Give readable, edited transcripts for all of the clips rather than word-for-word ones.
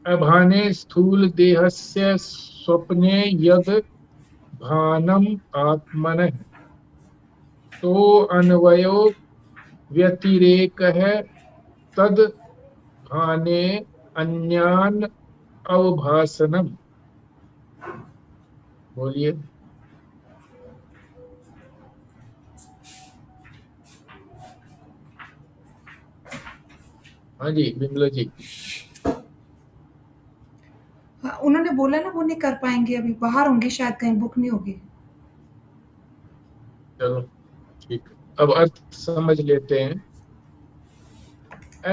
अभाने स्थूल देहस्य स्वप्ने यद भानम आत्मनः तो अन्वयो व्यतिरेकः तद भाने अन्यान अवभासनम। बोलिए। हाँ जी बिमला जी। हाँ, उन्होंने बोला ना वो नहीं कर पाएंगे, अभी बाहर होंगे शायद, कहीं बुक नहीं होगी। चलो ठीक है, अब अर्थ समझ लेते हैं।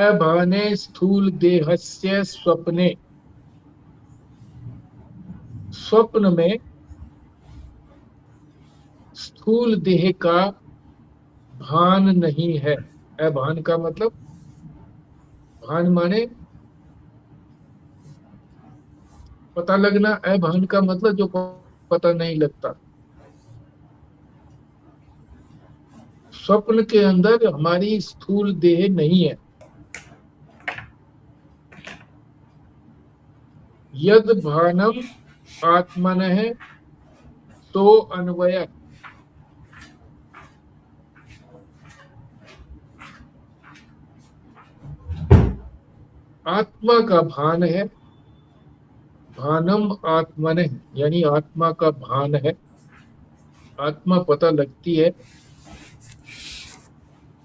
अभाने स्थूल देहस्य स्वप्ने, स्वप्न में स्थूल देह का भान नहीं है। अभान का मतलब, भान माने पता लगना, अभान का मतलब जो पता नहीं लगता। स्वप्न के अंदर हमारी स्थूल देह नहीं है। यद भानम आत्मनः तो अन्वय, आत्मा का भान है। भानम आत्मनः यानी आत्मा का भान है, आत्मा पता लगती है,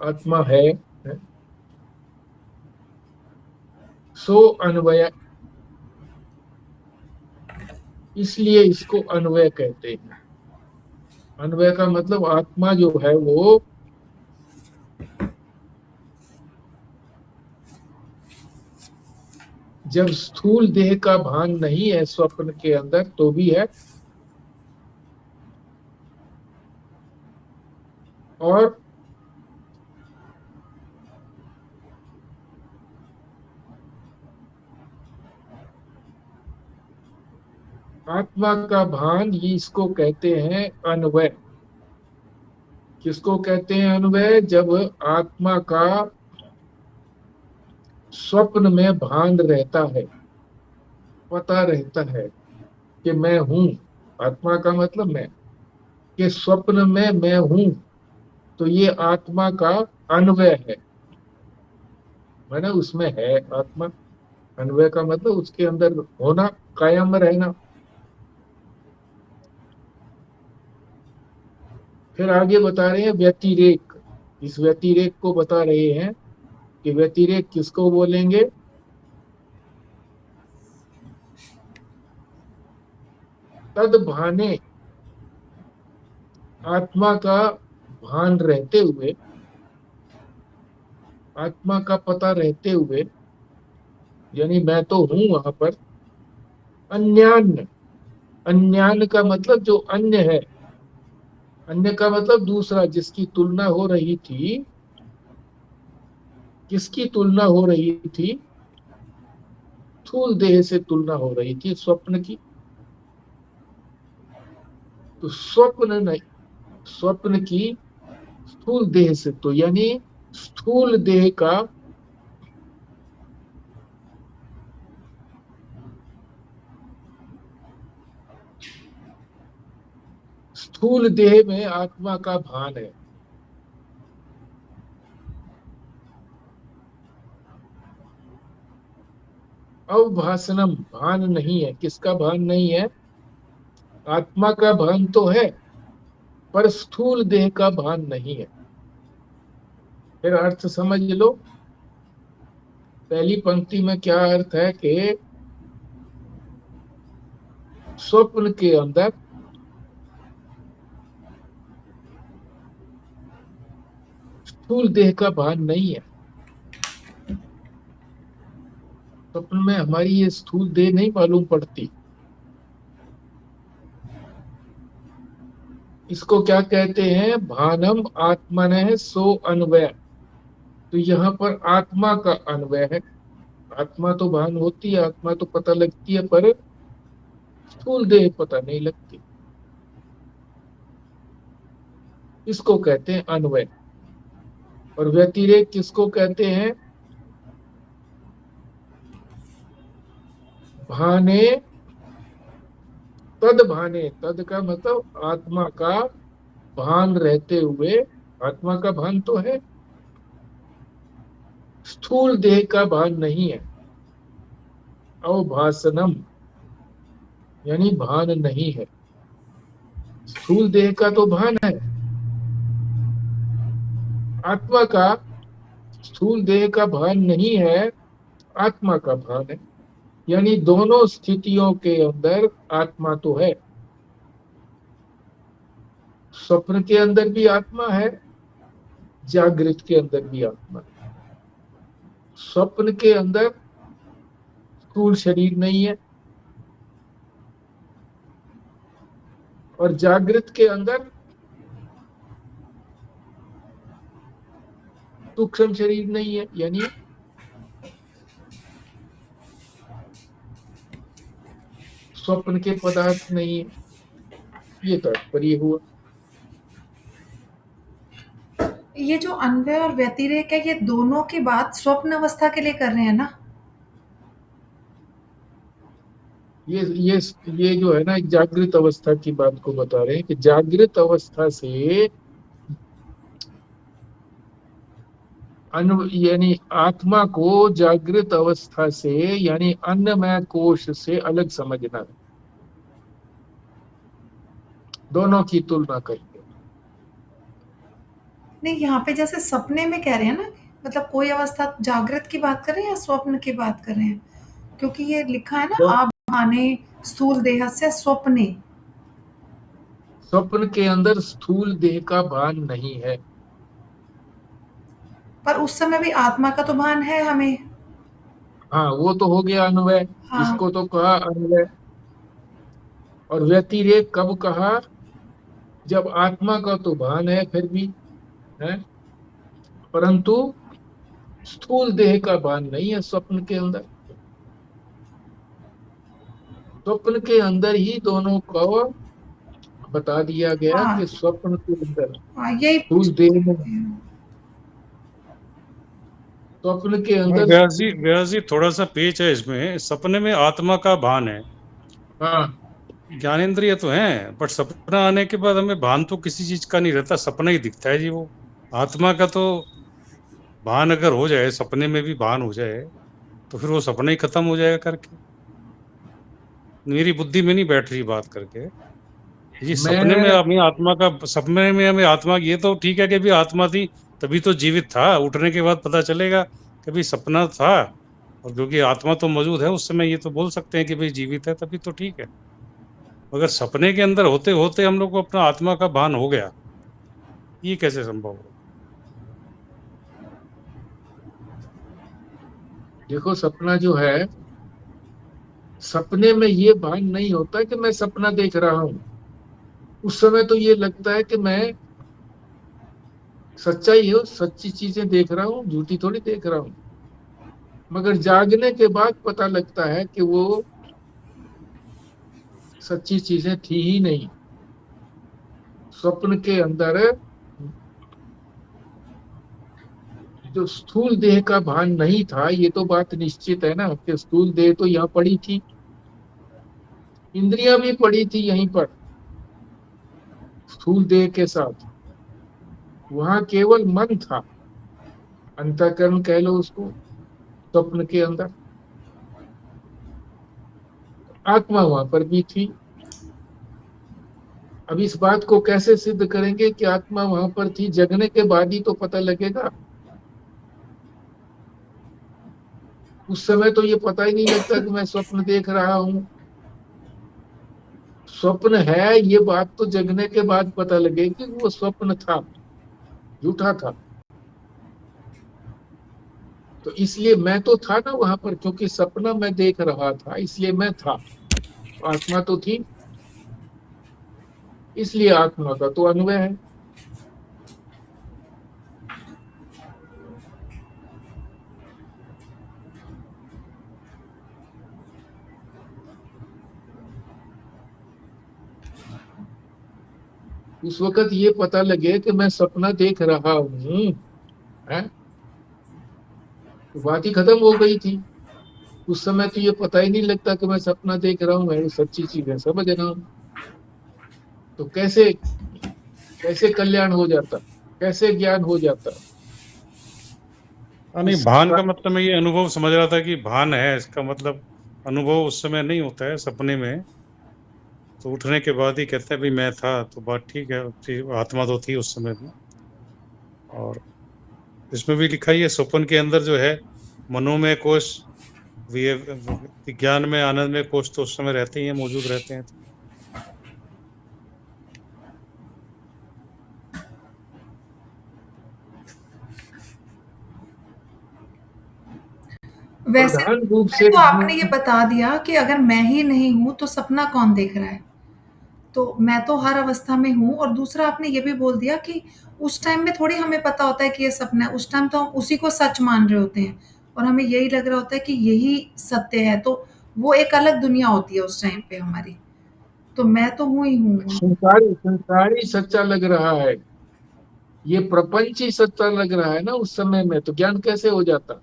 आत्मा है। सो अन्वय, इसलिए इसको अन्वय कहते हैं। अन्वय का मतलब आत्मा जो है वो जब स्थूल देह का भान नहीं है स्वप्न के अंदर तो भी है, और आत्मा का भान ही इसको कहते हैं अन्वय। किसको कहते हैं अन्वय? जब आत्मा का स्वप्न में भान रहता है, पता रहता है कि मैं हूं। आत्मा का मतलब मैं, कि स्वप्न में मैं हूं, तो ये आत्मा का अन्वय है। मैंने उसमें है आत्मा। अन्वय का मतलब उसके अंदर होना, कायम रहना। फिर आगे बता रहे हैं व्यतिरेक। इस व्यतिरेक को बता रहे हैं कि व्यतिरेक किसको बोलेंगे? तद भाने, आत्मा का भान रहते हुए, आत्मा का पता रहते हुए, यानी मैं तो हूं वहां पर। अन्यान्य, अन्यान का मतलब जो अन्य है। अन्य का मतलब दूसरा, जिसकी तुलना हो रही थी। किसकी तुलना हो रही थी? स्थूल देह से तुलना हो रही थी स्वप्न की। तो स्वप्न नहीं, स्वप्न की स्थूल देह से, तो यानी स्थूल देह का, स्थूल देह में आत्मा का भान है। अवभासनम, भान नहीं है। किसका भान नहीं है? आत्मा का भान तो है, पर स्थूल देह का भान नहीं है। फिर अर्थ समझ लो। पहली पंक्ति में क्या अर्थ है कि स्वप्न के अंदर स्थूल देह का भान नहीं है। स्वप्न में हमारी ये स्थूल देह नहीं मालूम पड़ती। इसको क्या कहते हैं? भानम आत्मनः सो अन्वय। तो यहाँ पर आत्मा का अन्वय है। आत्मा तो भान होती है, आत्मा तो पता लगती है, पर स्थूल देह पता नहीं लगती। इसको कहते हैं अन्वय। और व्यतिरेक किसको कहते हैं? भाने तद भाने, तद का मतलब आत्मा का भान रहते हुए, आत्मा का भान तो है, स्थूल देह का भान नहीं है। अवभासनम यानी भान नहीं है, स्थूल देह का तो भान है, आत्मा का स्थूल देह का भान नहीं है, आत्मा का भान है। यानी दोनों स्थितियों के अंदर आत्मा तो है। स्वप्न के अंदर भी आत्मा है, जागृत के अंदर भी आत्मा है। स्वप्न के अंदर स्थूल शरीर नहीं है, और जागृत के अंदर सूक्ष्म शरीर नहीं है, यानी स्वप्न के पदार्थ नहीं है। ये तात्पर्य हुआ। ये जो अन्वय और व्यतिरेक है, ये दोनों की बात स्वप्न अवस्था के लिए कर रहे हैं ना? ये ये ये जो है ना, एक जागृत अवस्था की बात को बता रहे हैं कि जागृत अवस्था से यानी आत्मा को जागृत अवस्था से यानी अन्नमय कोश से अलग समझना है। दोनों की तुलना करके। नहीं, यहाँ पे जैसे सपने में कह रहे हैं ना, मतलब कोई अवस्था जागृत की बात कर रहे हैं या स्वप्न की बात कर रहे हैं? क्योंकि ये लिखा है ना, तो आप भाने स्थूल देह से स्वप्ने। स्वप्न के अंदर स्थूल देह का भान नहीं है। पर उस समय भी आत्मा का तो भान है हमें। हाँ, वो तो हो गया अन्वय, हाँ। इसको तो कहा अन्वय। और व्यतिरेक कब कहा? जब आत्मा का तो भान है फिर भी, है, परंतु स्थूल देह का भान नहीं है स्वप्न के अंदर। स्वप्न के अंदर ही दोनों को बता दिया गया हाँ। कि स्वप्न के अंदर हाँ, यही पूछ स्थूल देह में, रही हूँ। स्वप्न के हाँ, अंदर व्यास जी थोड़ा सा पेच है इसमें। सपने में आत्मा का भान है, हाँ, ज्ञानेंद्रिय तो है, बट सपना आने के बाद हमें भान तो किसी चीज का नहीं रहता, सपना ही दिखता है जी। वो आत्मा का तो भान अगर हो जाए, सपने में भी भान हो जाए, तो फिर वो सपना ही खत्म हो जाएगा करके। मेरी बुद्धि में नहीं बैठ रही बात करके जी। सपने में मैं हमें आत्मा का, सपने में हमें आत्मा, ये तो ठीक है कि भी आत्मा थी तभी तो जीवित था, उठने के बाद पता चलेगा कि भी सपना था। और क्योंकि आत्मा तो मौजूद है उस समय, ये तो बोल सकते हैं कि भाई जीवित है, तभी तो ठीक है। मगर सपने के अंदर होते होते हम लोग को अपना आत्मा का भान हो गया, ये कैसे संभव हो? देखो, सपना जो है, सपने में ये भान नहीं होता कि मैं सपना देख रहा हूं। उस समय तो ये लगता है कि मैं सच्चाई हो, सच्ची चीजें देख रहा हूँ, झूठी थोड़ी देख रहा हूँ। मगर जागने के बाद पता लगता है कि वो सच्ची चीजें थी ही नहीं। स्वप्न के अंदर जो स्थूल देह का भान नहीं था, ये तो बात निश्चित है ना कि स्थूल देह तो यहाँ पड़ी थी, इंद्रियां भी पड़ी थी यहीं पर स्थूल देह के साथ। वहां केवल मन था, अंतःकरण कह लो उसको, स्वप्न के अंदर। आत्मा वहां पर भी थी। अब इस बात को कैसे सिद्ध करेंगे कि आत्मा वहां पर थी? जगने के बाद ही तो पता लगेगा। उस समय तो ये पता ही नहीं लगता कि मैं स्वप्न देख रहा हूं, स्वप्न है। ये बात तो जगने के बाद पता लगेगी कि वो स्वप्न था, झूठा था। तो इसलिए मैं तो था ना वहां पर, क्योंकि सपना मैं देख रहा था इसलिए मैं था। आत्मा तो थी, इसलिए आत्मा का तो अन्वय है। उस वक्त ये पता लगे कि मैं सपना देख रहा हूं, है, तो बात ही खत्म हो गई थी। उस समय तो ये पता ही नहीं लगता कि मैं सपना देख रहा हूँ, मैं सच्ची चीजें समझ रहा हूँ। तो कैसे कैसे कल्याण हो जाता, कैसे ज्ञान हो जाता? नहीं, इस भान का मतलब मैं ये अनुभव समझ रहा था कि भान है, इसका मतलब अनुभव उस समय नहीं होता है सपने में। तो उठने के बाद ही कहते हैं भाई मैं था, तो बात ठीक है, फिर आत्मा तो थी उस समय भी। और इसमें भी लिखा ही है, स्वप्न के अंदर जो है मनोमय कोश, विज्ञान में आनंद में कोश तो उस समय रहते ही हैं, मौजूद रहते हैं। वैसे प्रधान रूप में से तो आपने ये बता दिया कि अगर मैं ही नहीं हूँ तो सपना कौन देख रहा है? तो मैं तो हर अवस्था में हूँ, और दूसरा आपने ये भी बोल दिया कि उस टाइम में थोड़ी हमें पता होता है कि ये सपना है, उस टाइम तो हम उसी को सच मान रहे होते हैं और हमें यही लग रहा होता है कि यही सत्य है, तो वो एक अलग दुनिया होती है उस टाइम पे हमारी। तो मैं तो हूँ ही हूँ। संसारी संसारी सच्चा लग रहा है, ये प्रपंच ही सच्चा लग रहा है ना उस समय में, तो ज्ञान कैसे हो जाता?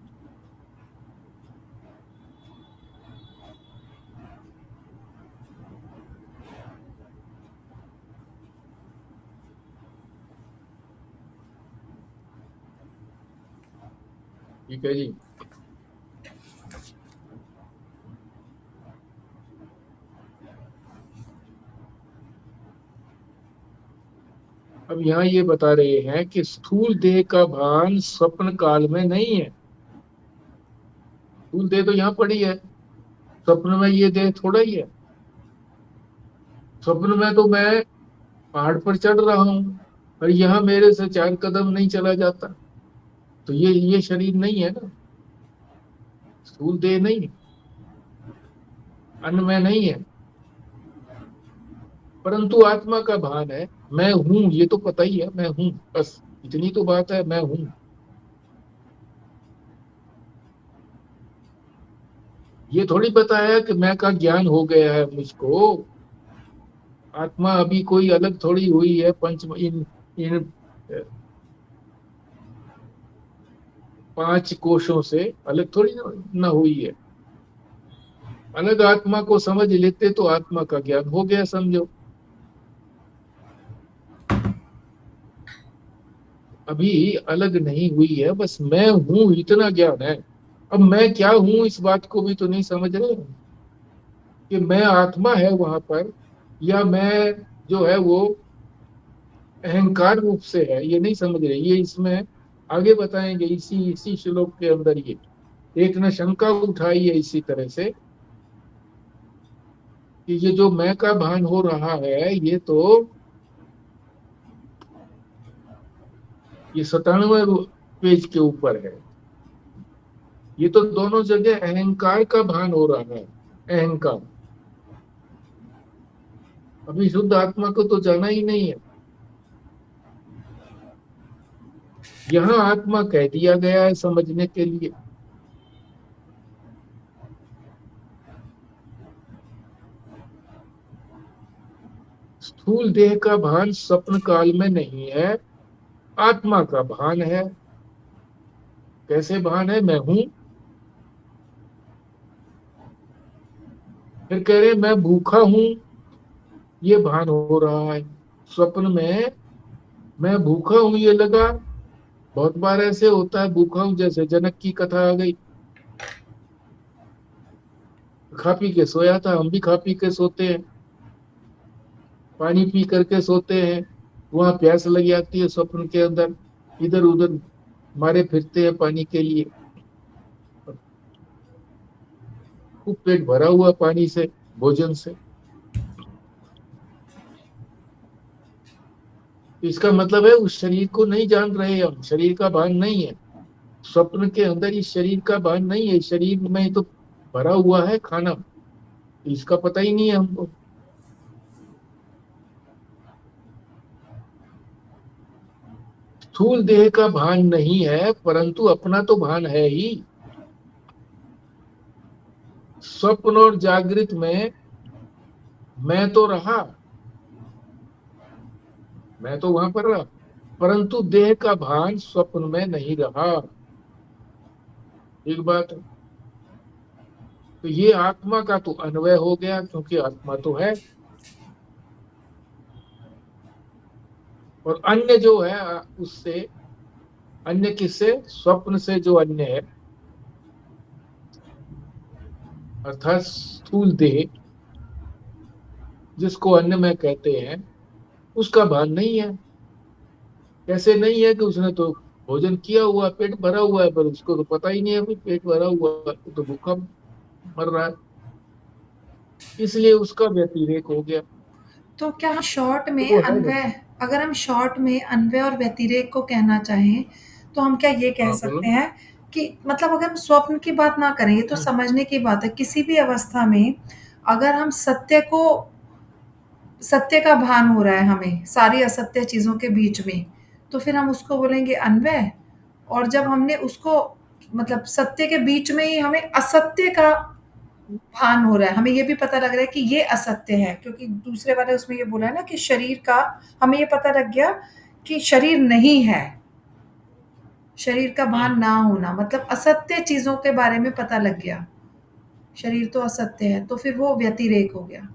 ठीक है जी। अब यहाँ ये बता रहे हैं कि स्थूल देह का भान स्वप्न काल में नहीं है। स्थूल देह तो यहाँ पड़ी है, स्वप्न में ये देह थोड़ा ही है। स्वप्न में तो मैं पहाड़ पर चढ़ रहा हूँ और यहाँ मेरे से 4 कदम नहीं चला जाता, तो ये शरीर नहीं है ना, स्थूल देह नहीं है, अन्न में नहीं है। परंतु आत्मा का भान है, मैं हूं, ये तो पता ही है, मैं हूं, बस इतनी तो बात है, मैं हूं। ये थोड़ी बताया कि मैं का ज्ञान हो गया है मुझको। आत्मा अभी कोई अलग थोड़ी हुई है, पंच इन इन 5 कोशों से अलग थोड़ी ना हुई है। अलग आत्मा को समझ लेते तो आत्मा का ज्ञान हो गया समझो। अभी अलग नहीं हुई है, बस मैं हूं इतना ज्ञान है। अब मैं क्या हूं इस बात को भी तो नहीं समझ रहे कि मैं आत्मा है वहां पर, या मैं जो है वो अहंकार रूप से है, ये नहीं समझ रहे। ये इसमें आगे बताएंगे, इसी इसी श्लोक के अंदर ये एक ने शंका उठाई है इसी तरह से कि ये जो मैं का भान हो रहा है, ये 97वें पेज के ऊपर है। ये तो दोनों जगह अहंकार का भान हो रहा है, अहंकार। अभी शुद्ध आत्मा को तो जाना ही नहीं है। यहाँ आत्मा कह दिया गया है समझने के लिए। स्थूल देह का भान स्वप्न काल में नहीं है, आत्मा का भान है। कैसे भान है? मैं हूं। फिर कह रहे मैं भूखा हूं, ये भान हो रहा है स्वप्न में। मैं भूखा हूं ये लगा। बहुत बार ऐसे होता है, भूखा हूं, जैसे जनक की कथा आ गई, खा पी के सोया था। हम भी खा पी के सोते हैं, पानी पी करके सोते हैं, वहां प्यास लग जाती है स्वप्न के अंदर, इधर उधर मारे फिरते हैं पानी के लिए, खूब पेट भरा हुआ पानी से, भोजन से। तो इसका मतलब है उस शरीर को नहीं जान रहे हम, शरीर का भान नहीं है। स्वप्न के अंदर इस शरीर का भान नहीं है, शरीर में तो भरा हुआ है खाना, इसका पता ही नहीं है हमको। स्थूल देह का भान नहीं है, परंतु अपना तो भान है ही। स्वप्न और जागृत में मैं तो रहा, मैं तो वहां पर रहा, परंतु देह का भान स्वप्न में नहीं रहा। एक बात है। तो ये आत्मा का तो अन्वय हो गया, क्योंकि आत्मा तो है। और अन्य जो है उससे, अन्य किससे? स्वप्न से जो अन्य है, अर्थात स्थूल देह, जिसको अन्य में कहते हैं, उसका भान नहीं है। कैसे नहीं है? कि उसने तो भोजन किया हुआ, पेट भरा हुआ है, पर उसको तो पता ही नहीं है भाई पेट भरा हुआ है, वो तो भूखा मर रहा है, इसलिए उसका व्यतिरेक हो गया। तो क्या हम शॉर्ट तो में वो है अन्वय, नहीं। अगर हम शॉर्ट में अन्वय और व्यतिरेक को कहना चाहें, तो हम क्या ये कह हाँ बोलो। सकते हैं कि मतलब अगर हम स्वप्न की बात ना करें, ये तो हम्म, समझने की बात है, किसी भी अवस्था में अगर हम सत्य का भान हो रहा है हमें सारी असत्य चीज़ों के बीच में, तो फिर हम उसको बोलेंगे अन्वय। और जब हमने उसको मतलब सत्य के बीच में ही हमें असत्य का भान हो रहा है, हमें ये भी पता लग रहा है कि ये असत्य है, क्योंकि दूसरे वाले उसमें ये बोला है ना कि शरीर का, हमें ये पता लग गया कि शरीर नहीं है, शरीर का हम्म। भान ना होना मतलब असत्य चीजों के बारे में पता लग गया, शरीर तो असत्य है, तो फिर वो व्यतिरेक हो गया।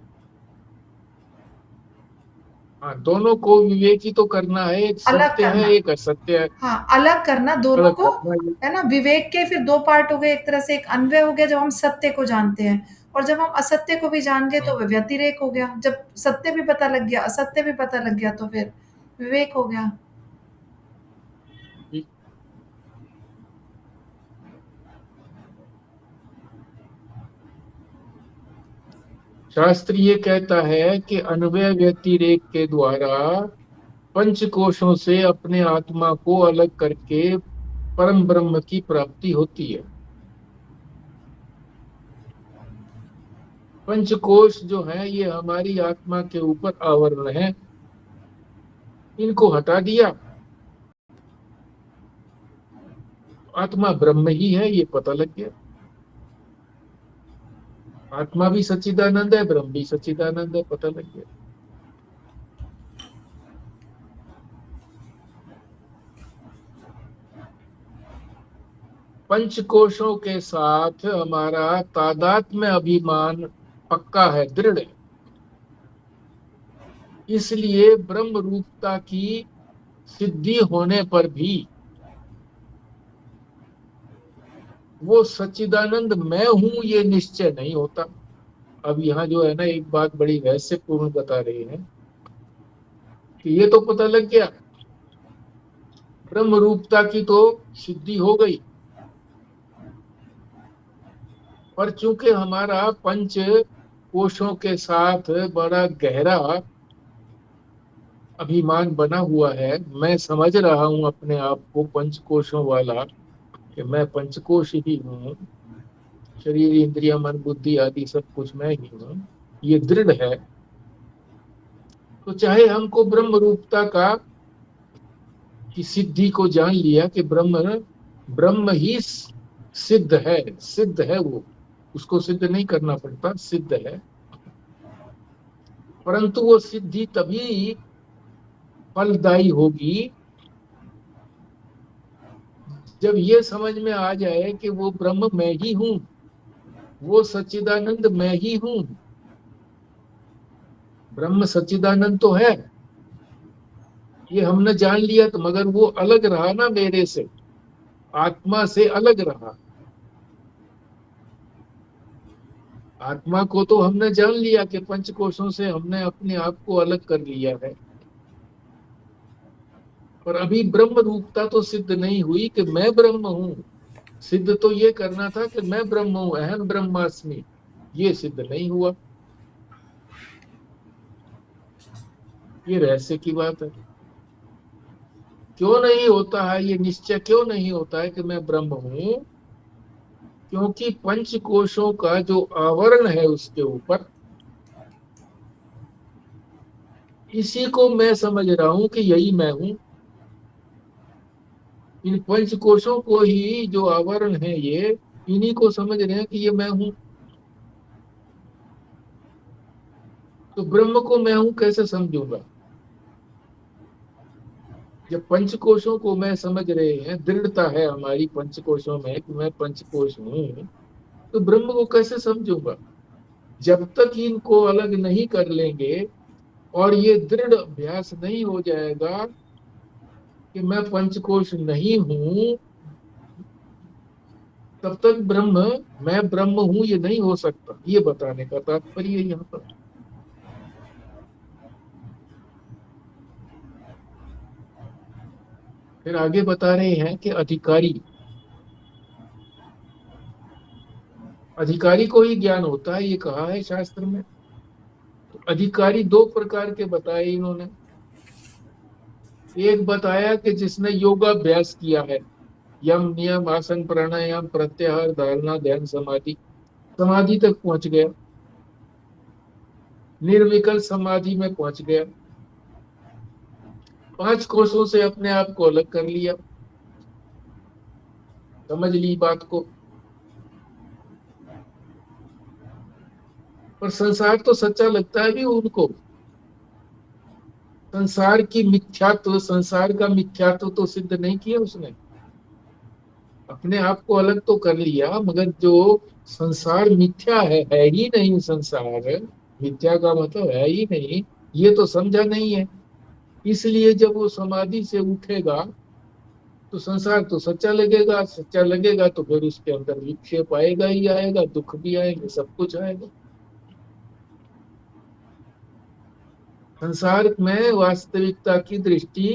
हाँ, दोनों को विवेक ही तो करना है, एक अलग सत्य है करना, एक असत्य है। हाँ अलग करना दोनों अलग को, करना ये। है ना। विवेक के फिर दो पार्ट हो गए, एक तरह से एक अन्वय हो गया जब हम सत्य को जानते हैं, और जब हम असत्य को भी जान गए तो हम्म, व्यतिरेक हो गया, जब सत्य भी पता लग गया असत्य भी पता लग गया तो फिर विवेक हो गया। ठीक। शास्त्र ये कहता है कि अन्वय व्यतिरेक के द्वारा पंच कोशों से अपने आत्मा को अलग करके परम ब्रह्म की प्राप्ति होती है। पंचकोश जो है ये हमारी आत्मा के ऊपर आवरण है, इनको हटा दिया, आत्मा ब्रह्म ही है ये पता लग गया। आत्मा भी सच्चिदानंद है, ब्रह्म भी सच्चिदानंद है, पता लग गया। पंचकोशों के साथ हमारा तादात्म्य अभिमान पक्का है, दृढ़ है, इसलिए ब्रह्म रूपता की सिद्धि होने पर भी वो सच्चिदानंद मैं हूं ये निश्चय नहीं होता। अब यहाँ जो है ना, एक बात बड़ी रहस्यपूर्ण बता रहे हैं कि ये तो पता लग गया, ब्रह्म रूपता की तो सिद्धि हो गई, पर चूंकि हमारा पंच कोशों के साथ बड़ा गहरा अभिमान बना हुआ है, मैं समझ रहा हूं अपने आप को पंच कोशों वाला, कि मैं पंचकोश ही हूँ, शरीर इंद्रिय मन बुद्धि आदि सब कुछ मैं ही हूँ, ये दृढ़ है। तो चाहे हमको ब्रह्म रूपता का की सिद्धि को जान लिया कि ब्रह्म ब्रह्म ही सिद्ध है, सिद्ध है वो, उसको सिद्ध नहीं करना पड़ता, सिद्ध है, परंतु वो सिद्धि तभी फलदायी होगी जब ये समझ में आ जाए कि वो ब्रह्म मैं ही हूँ, वो सच्चिदानंद मैं ही हूँ। ब्रह्म सच्चिदानंद तो है, ये हमने जान लिया, तो मगर वो अलग रहा ना मेरे से, आत्मा से अलग रहा। आत्मा को तो हमने जान लिया कि पंचकोशों से हमने अपने आप को अलग कर लिया है, पर अभी ब्रह्म रूपता तो सिद्ध नहीं हुई कि मैं ब्रह्म हूं। सिद्ध तो ये करना था कि मैं ब्रह्म हूं, अहम ब्रह्मास्मि, ये सिद्ध नहीं हुआ। ये रहस्य की बात है। क्यों नहीं होता है ये निश्चय, क्यों नहीं होता है कि मैं ब्रह्म हूं? क्योंकि पंच कोशों का जो आवरण है उसके ऊपर, इसी को मैं समझ रहा हूं कि यही मैं हूं। इन पंच कोशों को ही जो आवरण है ये, इन्हीं को समझ रहे हैं कि ये मैं हूं। तो ब्रह्म को मैं हूं कैसे समझूंगा? जब पंचकोशों को मैं समझ रहे हैं, दृढ़ता है हमारी पंचकोशों में कि मैं पंचकोश हूँ, तो ब्रह्म को कैसे समझूंगा? जब तक इनको अलग नहीं कर लेंगे और ये दृढ़ अभ्यास नहीं हो जाएगा कि मैं पंचकोश नहीं हूं, तब तक मैं ब्रह्म हूं ये नहीं हो सकता। ये बताने का तात्पर्य है यहाँ पर। फिर आगे बता रहे हैं कि अधिकारी को ही ज्ञान होता है, ये कहा है शास्त्र में। तो अधिकारी दो प्रकार के बताए इन्होंने। एक बताया कि जिसने योगाभ्यास किया है, यम नियम आसन प्राणायाम प्रत्याहार धारणा ध्यान समाधि, समाधि तक पहुंच गया, निर्विकल्प समाधि में पहुंच गया, 5 कोशों से अपने आप को अलग कर लिया, समझ ली बात को। पर संसार तो सच्चा लगता है भी उनको। संसार का मिथ्यात्व तो सिद्ध नहीं किया उसने। अपने आप को अलग तो कर लिया, मगर जो संसार मिथ्या है ही नहीं। संसार मिथ्या का मतलब है ही नहीं, ये तो समझा नहीं है। इसलिए जब वो समाधि से उठेगा तो संसार तो सच्चा लगेगा। सच्चा लगेगा तो फिर उसके अंदर विक्षेप आएगा ही आएगा, दुख भी आएंगे, सब कुछ आएगा। संसार में वास्तविकता की दृष्टि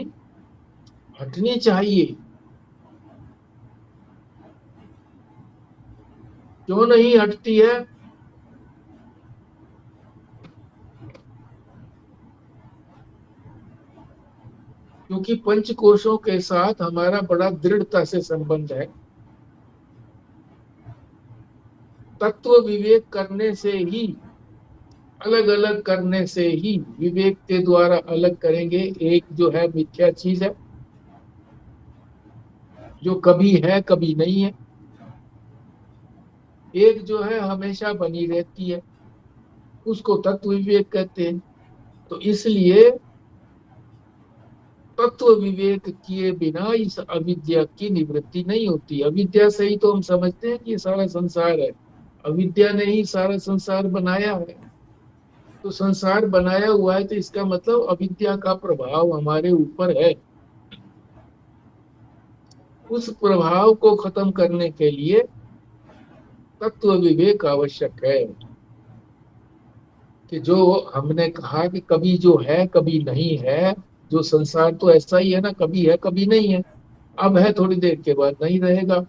हटनी चाहिए। क्यों नहीं हटती है? क्योंकि पंचकोशों के साथ हमारा बड़ा दृढ़ता से संबंध है। तत्व विवेक करने से ही, अलग अलग करने से ही, विवेक के द्वारा अलग करेंगे। एक जो है मिथ्या चीज है, जो कभी है कभी नहीं है। एक जो है हमेशा बनी रहती है, उसको तत्व विवेक कहते हैं। तो इसलिए तत्व विवेक किए बिना इस अविद्या की निवृत्ति नहीं होती। अविद्या से ही तो हम समझते हैं कि ये सारा संसार है। अविद्या ने ही सारा संसार बनाया है। तो संसार बनाया हुआ है तो इसका मतलब अविद्या का प्रभाव हमारे ऊपर है। उस प्रभाव को खत्म करने के लिए तत्व विवेक आवश्यक है। कि जो हमने कहा कि कभी जो है कभी नहीं है, जो संसार तो ऐसा ही है ना, कभी है कभी नहीं है। अब है, थोड़ी देर के बाद नहीं रहेगा।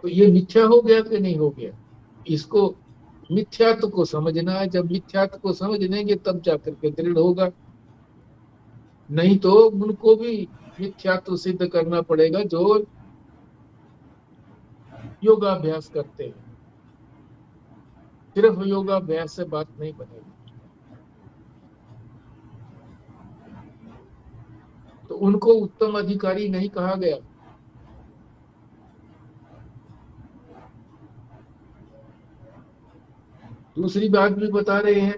तो ये मिथ्या हो गया कि नहीं हो गया? इसको मिथ्यात्व को समझना है। जब मिथ्यात्व को समझ लेंगे तब जाकर के दृढ़ होगा। नहीं तो उनको भी मिथ्यात्व सिद्ध करना पड़ेगा जो योगाभ्यास करते हैं। सिर्फ योगाभ्यास से बात नहीं बनेगी। तो उनको उत्तम अधिकारी नहीं कहा गया। दूसरी बात भी बता रहे हैं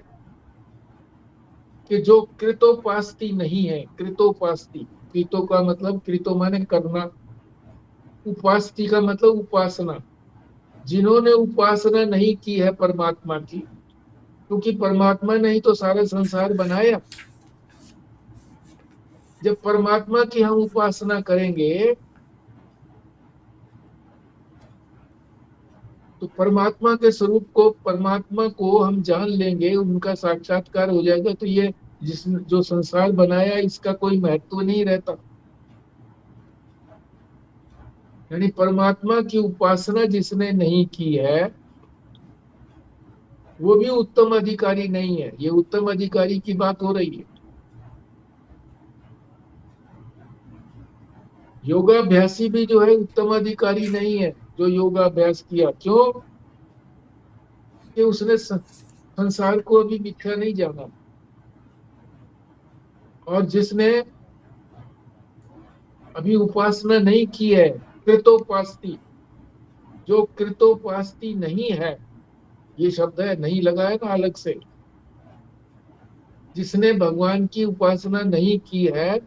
कि जो कृतोपास्ती नहीं है, कृतोपास्ती, कृतो का मतलब, कृतो माने करना, उपास्ती का मतलब उपासना। जिन्होंने उपासना नहीं की है परमात्मा की, क्योंकि परमात्मा ने ही तो सारा संसार बनाया। जब परमात्मा की हम उपासना करेंगे तो परमात्मा के स्वरूप को, परमात्मा को हम जान लेंगे, उनका साक्षात्कार हो जाएगा। तो ये जो संसार बनाया इसका कोई महत्व नहीं रहता। यानी परमात्मा की उपासना जिसने नहीं की है वो भी उत्तम अधिकारी नहीं है। ये उत्तम अधिकारी की बात हो रही है। योगाभ्यासी भी जो है उत्तम अधिकारी नहीं है जो योगाभ्यास किया। क्यों? कि उसने संसार को अभी मिथ्या नहीं जाना। और जिसने अभी उपासना नहीं की है, कृतोपास्ती, जो कृतोपास्ती नहीं है, ये शब्द है, नहीं लगाया ना अलग से, जिसने भगवान की उपासना नहीं की है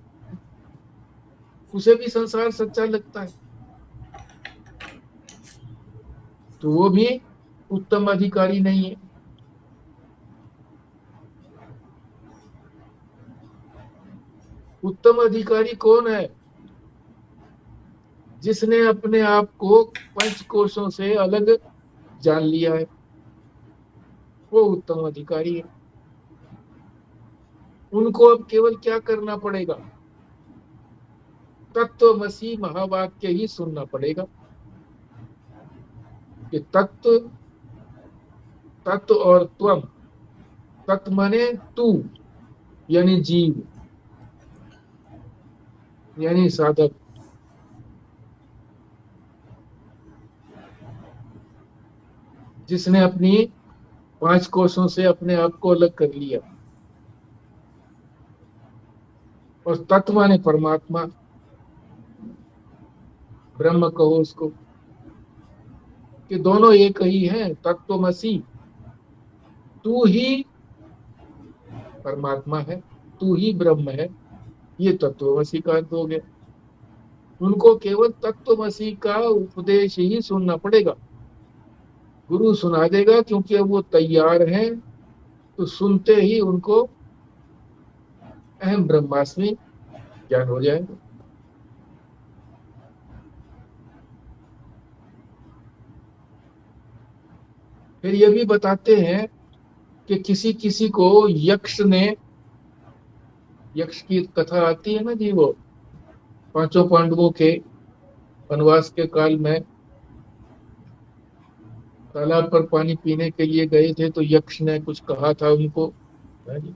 उसे भी संसार सच्चा लगता है। तो वो भी उत्तम अधिकारी नहीं है। उत्तम अधिकारी कौन है? जिसने अपने आप को पंच कोशों से अलग जान लिया है, वो उत्तम अधिकारी है। उनको अब केवल क्या करना पड़ेगा? तत्वमसी महावाक्य ही सुनना पड़ेगा कि तत्व, तत्व और त्वम। तत्व माने तू, यानी जीव, यानी साधक। जिसने अपनी पांच कोशों से अपने आप को अलग कर लिया। और तत्व माने परमात्मा, ब्रह्म कहो उसको, कि दोनों एक ही हैं। तत्वमसी, तू ही परमात्मा है, तू ही ब्रह्म है, ये तत्वमसी का अर्थ हो गया। उनको केवल तत्वमसी का उपदेश ही सुनना पड़ेगा। गुरु सुना देगा, क्योंकि अब वो तैयार हैं, तो सुनते ही उनको अहम ब्रह्मास्मि ज्ञान हो जाएगा। फिर ये भी बताते हैं कि किसी किसी को यक्ष ने, यक्ष की कथा आती है ना जी, वो पांचों पांडवों के वनवास के काल में तालाब पर पानी पीने के लिए गए थे, तो यक्ष ने कुछ कहा था उनको। हाँ जी।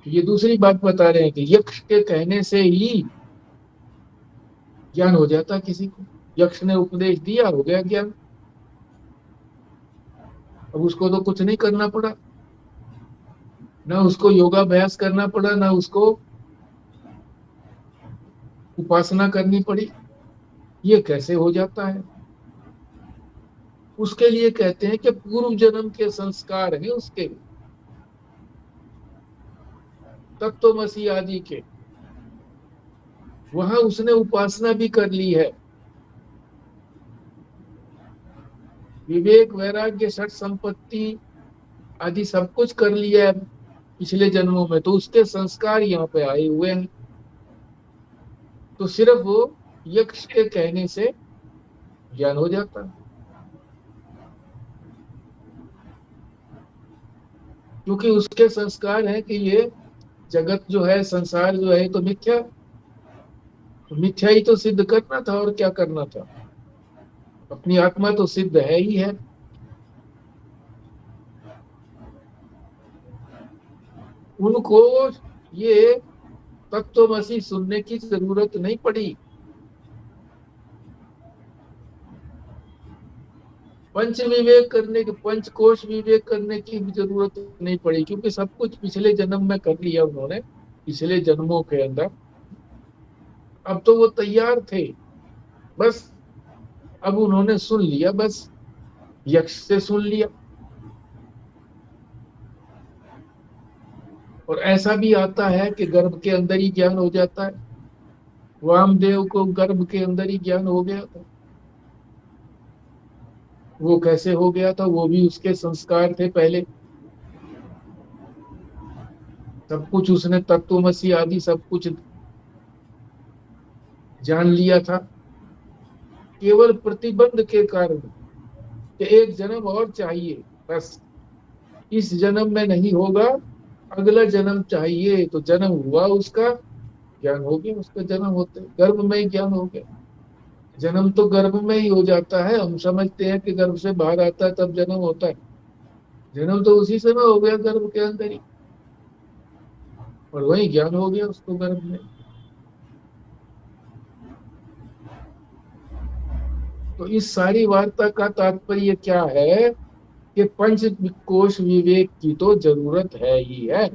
ये दूसरी बात बता रहे हैं कि यक्ष के कहने से ही ज्ञान हो जाता है किसी को। यक्ष ने उपदेश दिया, हो गया ज्ञान। अब उसको तो कुछ नहीं करना पड़ा, ना उसको योगाभ्यास करना पड़ा, ना उसको उपासना करनी पड़ी। ये कैसे हो जाता है? उसके लिए कहते हैं कि पूर्व जन्म के संस्कार हैं उसके, तत्वमसी आदि के। वहां उसने उपासना भी कर ली है, विवेक वैराग्य षट संपत्ति आदि सब कुछ कर लिया है पिछले जन्मों में, तो उसके संस्कार यहाँ पे आए हुए हैं। तो सिर्फ वो यक्ष के कहने से ज्ञान हो जाता है, क्योंकि उसके संस्कार है कि ये जगत जो है, संसार जो है, तो मिथ्या, मिथ्या ही तो सिद्ध करना था, और क्या करना था? अपनी आत्मा तो सिद्ध है ही है। उनको ये तत्वमसी सुनने की जरूरत नहीं पड़ी, पंच विवेक करने की, पंचकोश विवेक करने की भी जरूरत नहीं पड़ी, क्योंकि सब कुछ पिछले जन्म में कर लिया उन्होंने, पिछले जन्मों के अंदर। अब तो वो तैयार थे, बस अब उन्होंने सुन लिया, बस यक्ष से सुन लिया। और ऐसा भी आता है कि गर्भ के अंदर ही ज्ञान हो जाता है। वामदेव को गर्भ के अंदर ही ज्ञान हो गया था। वो कैसे हो गया था? वो भी उसके संस्कार थे पहले। सब कुछ उसने तत्वमसी आदि सब कुछ जान लिया था, केवल प्रतिबंध के कारण कि एक जन्म और चाहिए, बस इस जन्म में नहीं होगा, अगला जन्म चाहिए। तो जन्म हुआ उसका, ज्ञान हो गया उसका। जन्म होते गर्भ में ही ज्ञान हो गया। जन्म तो गर्भ में ही हो जाता है, हम समझते हैं कि गर्भ से बाहर आता है तब जन्म होता है। जन्म तो उसी समय हो गया, गर्भ के अंदर ही, और वही ज्ञान हो गया उसको गर्भ में। तो इस सारी वार्ता का तात्पर्य क्या है कि पंच कोश विवेक की तो जरूरत है ही है।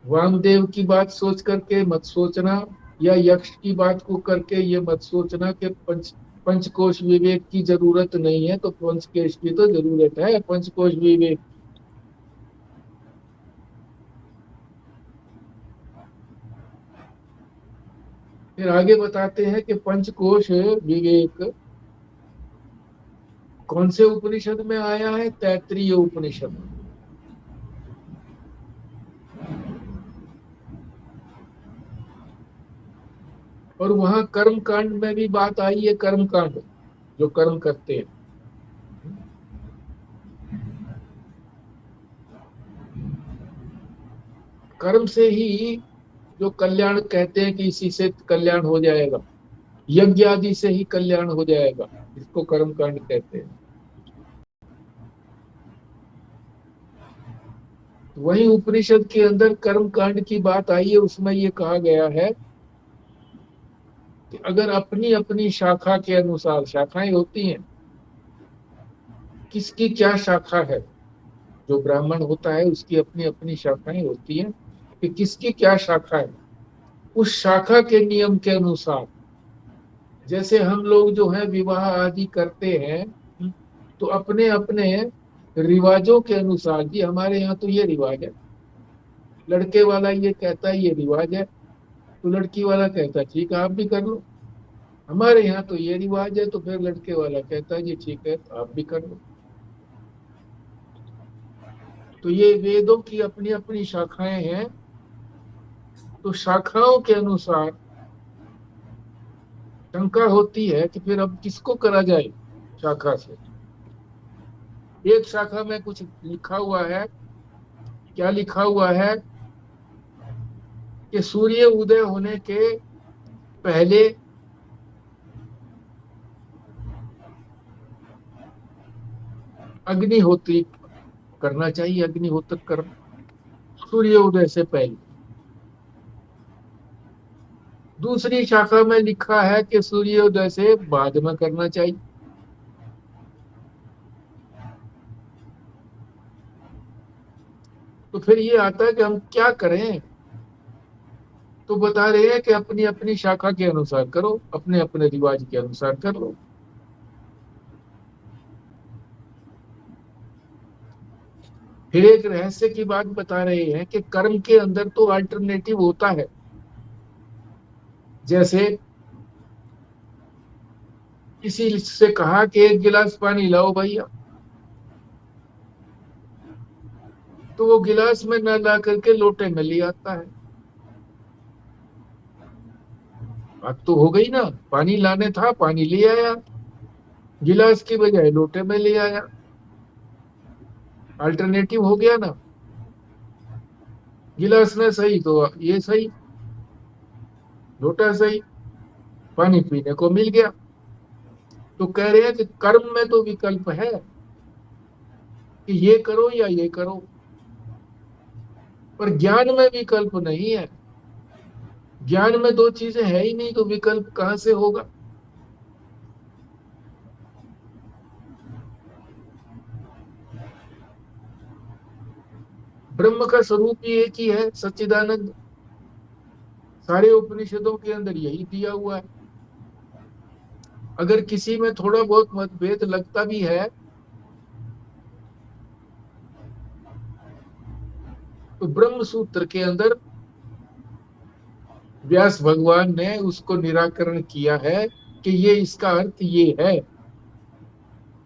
वामदेव की बात सोच करके मत सोचना, या यक्ष की बात को करके ये मत सोचना कि पंचकोश विवेक की जरूरत नहीं है। तो पंचकोश की तो जरूरत है, पंचकोश विवेक। फिर आगे बताते हैं कि पंचकोश विवेक कौन से उपनिषद में आया है? तैत्तिरीय उपनिषद। और वहां कर्म कांड में भी बात आई है, कर्म कांड, जो कर्म करते हैं। कर्म से ही जो कल्याण कहते हैं कि इसी से कल्याण हो जाएगा, यज्ञ आदि से ही कल्याण हो जाएगा, इसको कर्म कांड कहते हैं। वही उपनिषद के अंदर कर्म कांड की बात आई है, उसमें ये कहा गया है कि अगर अपनी अपनी शाखा के अनुसार, शाखाएं होती हैं, किसकी क्या शाखा है, जो ब्राह्मण होता है उसकी अपनी अपनी शाखाएं होती हैं, कि किसकी क्या शाखा है, उस शाखा के नियम के अनुसार, जैसे हम लोग जो है विवाह आदि करते हैं, तो अपने अपने रिवाजों के अनुसार, जी हमारे यहाँ तो ये रिवाज है, लड़के वाला ये कहता है ये रिवाज है, तो लड़की वाला कहता है ठीक है आप भी कर लो। हमारे यहाँ तो ये रिवाज है, तो फिर लड़के वाला कहता है जी ठीक है आप भी कर लो। तो ये वेदों की अपनी अपनी शाखाएं हैं, तो शाखाओं के अनुसार शंका होती है कि फिर अब किसको करा जाए शाखा से। एक शाखा में कुछ लिखा हुआ है, क्या लिखा हुआ है कि सूर्य उदय होने के पहले अग्निहोत्री करना चाहिए, अग्निहोत्र करना सूर्य उदय से पहले। दूसरी शाखा में लिखा है कि सूर्योदय से बाद में करना चाहिए। तो फिर ये आता है कि हम क्या करें, तो बता रहे हैं कि अपनी अपनी शाखा के अनुसार करो, अपने अपने रिवाज के अनुसार कर लो। फिर एक रहस्य की बात बता रहे हैं कि कर्म के अंदर तो अल्टरनेटिव होता है, जैसे किसी से कहा कि एक गिलास पानी लाओ भैया, तो वो गिलास में ना ला करके लोटे में ले आता है। बात तो हो गई ना, पानी लाने था पानी ले आया, गिलास की बजाय लोटे में ले आया, अल्टरनेटिव हो गया ना। गिलास में सही तो ये सही, लोटा सही, पानी पीने को मिल गया। तो कह रहे हैं कि कर्म में तो विकल्प है कि ये करो या ये करो, पर ज्ञान में विकल्प नहीं है। ज्ञान में दो चीजें है ही नहीं, तो विकल्प कहां से होगा। ब्रह्म का स्वरूप ही एक ही है, सच्चिदानंद। सारे उपनिषदों के अंदर यही दिया हुआ है। अगर किसी में थोड़ा बहुत मतभेद लगता भी है, तो ब्रह्म सूत्र के अंदर व्यास भगवान ने उसको निराकरण किया है कि ये इसका अर्थ ये है।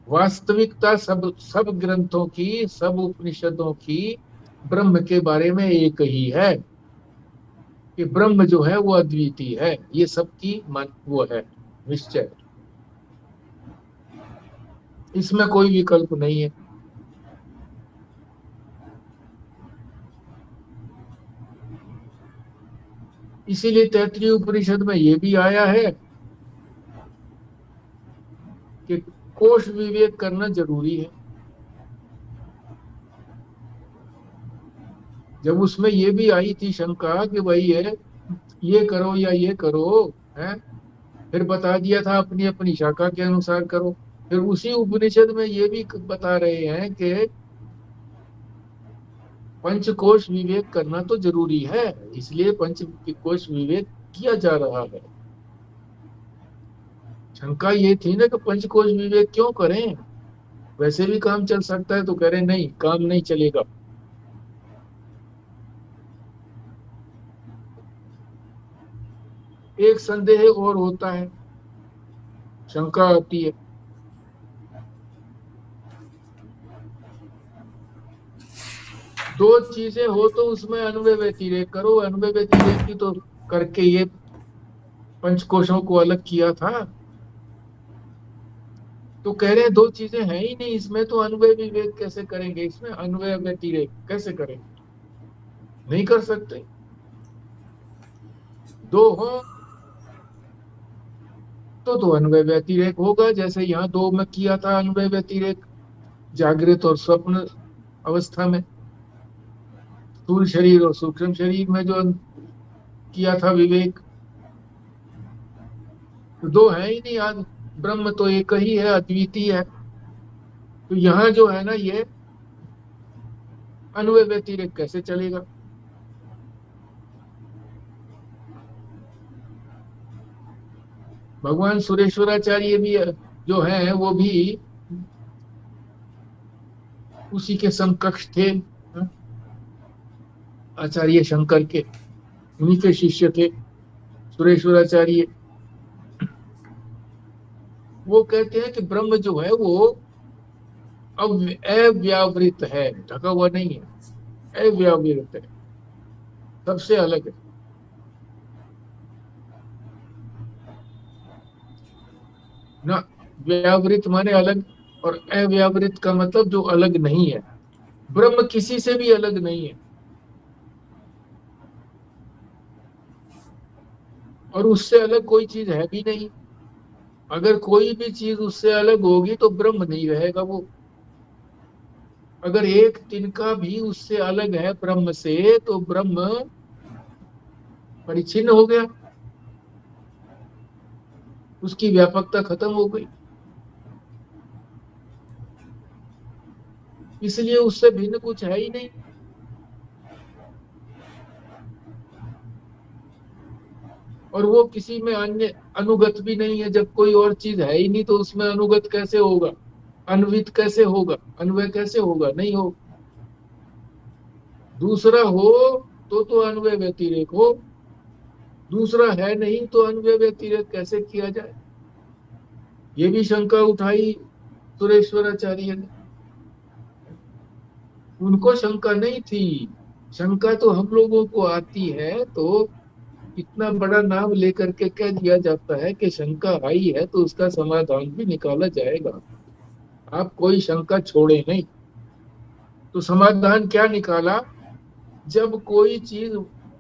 वास्तविकता सब सब ग्रंथों की, सब उपनिषदों की ब्रह्म के बारे में एक ही है कि ब्रह्म जो है वो अद्वितीय है, ये सबकी मन वो है निश्चय, इसमें कोई विकल्प नहीं है। इसीलिए तैत्तिरीय उपनिषद में ये भी आया है कि कोश विवेक करना जरूरी है। जब उसमें ये भी आई थी शंका कि भाई ये करो या ये करो, है, फिर बता दिया था अपनी अपनी शाखा के अनुसार करो। फिर उसी उपनिषद में ये भी बता रहे हैं कि पंचकोश विवेक करना तो जरूरी है, इसलिए पंचकोश विवेक किया जा रहा है। शंका ये थी ना कि पंचकोश विवेक क्यों करें, वैसे भी काम चल सकता है, तो कह रहे नहीं, काम नहीं चलेगा। एक संदेह और होता है, शंका आती है। दो चीजें हो तो उसमें अन्वय व्यतिरेक करो, अन्वय व्यतिरेक की तो करके ये पंचकोशों को अलग किया था। तो कह रहे हैं दो चीजें हैं ही नहीं इसमें, तो अन्वय विवेक कैसे करेंगे, इसमें अन्वय व्यतिरेक कैसे करेंगे, नहीं कर सकते। दो हो तो अन्वय व्यतिरेक होगा, जैसे यहाँ दो में किया था अन्वय व्यतिरेक, जागृत और स्वप्न अवस्था में, स्थूल शरीर और सूक्ष्म शरीर में जो किया था विवेक। तो दो है ही नहीं, आज ब्रह्म तो एक ही है, अद्वितीय है। तो यहाँ जो है ना, ये अन्वय व्यतिरेक कैसे चलेगा। भगवान सुरेश्वराचार्य भी जो है वो भी उसी के समकक्ष थे, आचार्य शंकर के, उन्हीं के शिष्य थे सुरेश्वराचार्य। वो कहते हैं कि ब्रह्म जो है वो अव्यावृत है, ढका हुआ नहीं है, अव्यावृत है, सबसे अलग है ना। व्यावृत माने अलग, और अव्यावृत का मतलब जो अलग नहीं है। ब्रह्म किसी से भी अलग नहीं है, और उससे अलग कोई चीज है भी नहीं। अगर कोई भी चीज उससे अलग होगी तो ब्रह्म नहीं रहेगा वो। अगर एक तिनका भी उससे अलग है ब्रह्म से, तो ब्रह्म परिच्छिन्न हो गया, उसकी व्यापकता खत्म हो गई। इसलिए उससे भिन्न कुछ है ही नहीं। और वो किसी में अन्य अनुगत भी नहीं है। जब कोई और चीज है ही नहीं तो उसमें अनुगत कैसे होगा, अन्वित कैसे होगा, अन्वय कैसे होगा, नहीं हो। दूसरा हो तो अन्वय व्यतिरेक हो, दूसरा है नहीं तो अन्वय व्यतिरेक कैसे किया जाए। ये भी शंका उठाई सुरेश्वराचार्य ने। उनको शंका नहीं थी, शंका तो हम लोगों को आती है। तो इतना बड़ा नाम लेकर के कह दिया जाता है कि शंका आई है तो उसका समाधान भी निकाला जाएगा, आप कोई शंका छोड़े नहीं। तो समाधान क्या निकाला, जब कोई चीज,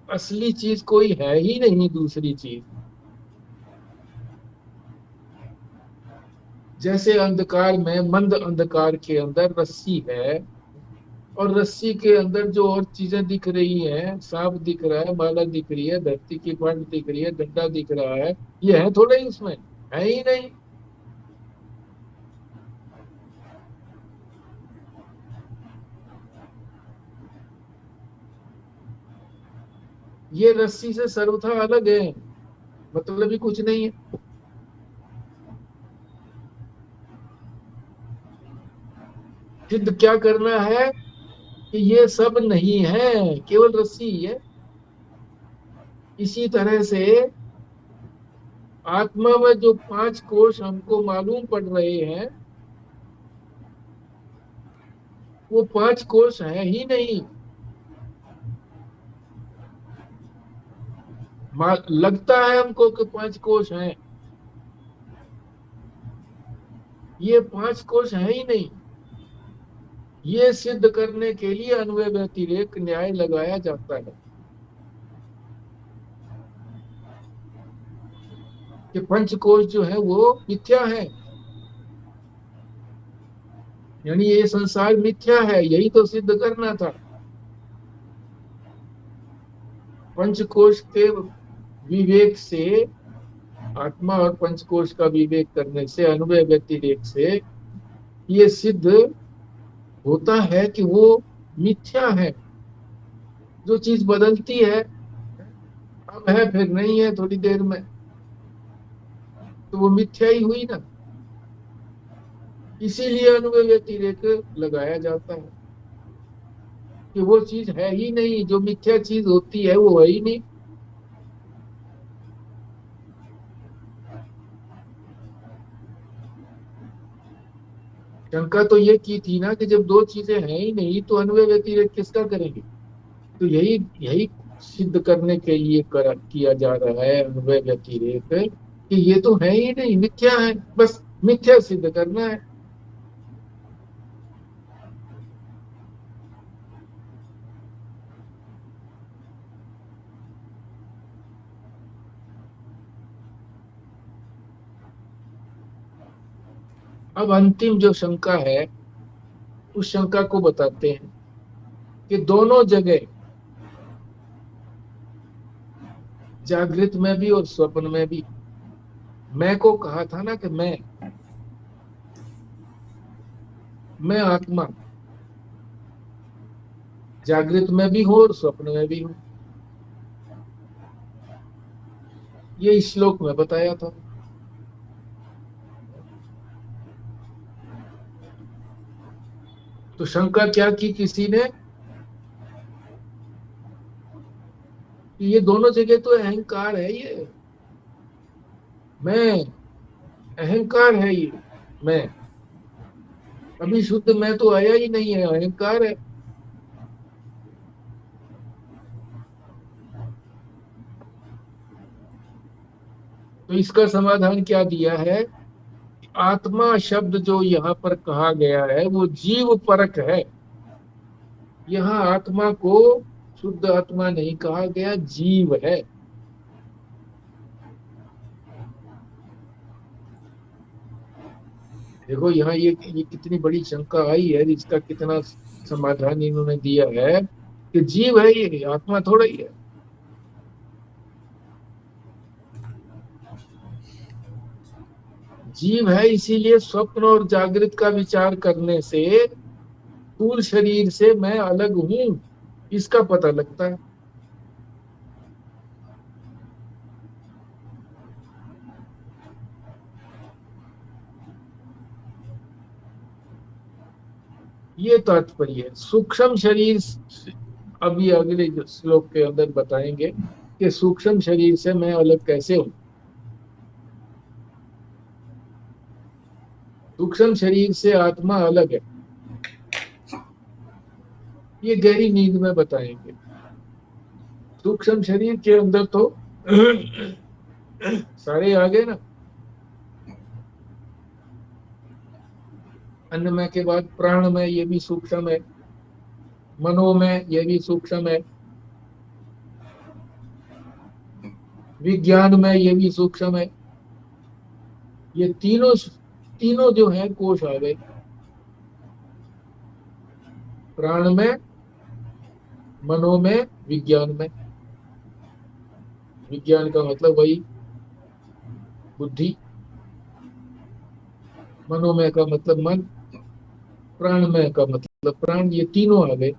असली चीज कोई है ही नहीं, दूसरी चीज, जैसे अंधकार में, मंद अंधकार के अंदर रस्सी है, और रस्सी के अंदर जो और चीजें दिख रही हैं, सांप दिख रहा है, माला दिख रही है, धरती की पंड दिख रही है, डंडा दिख रहा है, ये है थोड़ा ही उसमें, है ही नहीं। ये रस्सी से सर्वथा अलग है, मतलब ही कुछ नहीं है। सिद्ध क्या करना है कि ये सब नहीं है, केवल रस्सी ही है। इसी तरह से आत्मा में जो पांच कोश हमको मालूम पड़ रहे हैं, वो पांच कोश है ही नहीं। लगता है हमको कि पांच कोश हैं, ये पांच कोश है ही नहीं। ये सिद्ध करने के लिए अन्वय व्यतिरेक न्याय लगाया जाता है कि पंचकोश जो है वो मिथ्या है, यानी ये संसार मिथ्या है, यही तो सिद्ध करना था। पंचकोश के विवेक से, आत्मा और पंचकोश का विवेक करने से, अन्वय व्यतिरेक से ये सिद्ध होता है कि वो मिथ्या है। जो चीज बदलती है, अब है फिर नहीं है थोड़ी देर में, तो वो मिथ्या ही हुई ना। इसीलिए अन्वय व्यतिरेक लगाया जाता है कि वो चीज है ही नहीं, जो मिथ्या चीज होती है वो है ही नहीं। शंका तो ये की थी ना कि जब दो चीजें हैं ही नहीं तो अन्वय व्यतिरेक किसका करेंगे। तो यही यही सिद्ध करने के लिए किया जा रहा है अन्वय व्यतिरेक, कि ये तो है ही नहीं, मिथ्या है, बस मिथ्या सिद्ध करना है। अब अंतिम जो शंका है उस शंका को बताते हैं कि दोनों जगह, जागृत में भी और स्वप्न में भी, मैं को कहा था ना कि मैं आत्मा जागृत में भी हूं और स्वप्न में भी हूं। ये इस श्लोक में बताया था। तो शंका क्या की किसी ने कि ये दोनों जगह तो अहंकार है, ये मैं, अहंकार है ये मैं, अभी शुद्ध मैं तो आया ही नहीं है, अहंकार है। तो इसका समाधान क्या दिया है। आत्मा शब्द जो यहाँ पर कहा गया है वो जीव परक है। यहाँ आत्मा को शुद्ध आत्मा नहीं कहा गया, जीव है। देखो यहाँ ये कितनी बड़ी शंका आई है, इसका कितना समाधान इन्होंने दिया है कि जीव है, ये आत्मा थोड़ा ही है। जीव है इसीलिए स्वप्न और जागृत का विचार करने से स्थूल शरीर से मैं अलग हूं, इसका पता लगता है। ये तात्पर्य है सूक्ष्म शरीर अभी अगले श्लोक के अंदर बताएंगे कि सूक्ष्म शरीर से मैं अलग कैसे हूं। सूक्ष्म शरीर से आत्मा अलग है, ये गहरी नींद में बताएंगे। सूक्ष्म शरीर के अंदर तो सारे आ गए ना, अन्नमय के बाद प्राण में, ये भी सूक्ष्म है, मनोमय ये भी सूक्ष्म है, विज्ञान में ये भी सूक्ष्म है। ये तीनों तीनों जो है कोश आ गए, प्राण में, मनो में, विज्ञान में। विज्ञान का मतलब वही बुद्धि, मनोमय का मतलब मन, प्राणमय का मतलब प्राण, ये तीनों आ गए।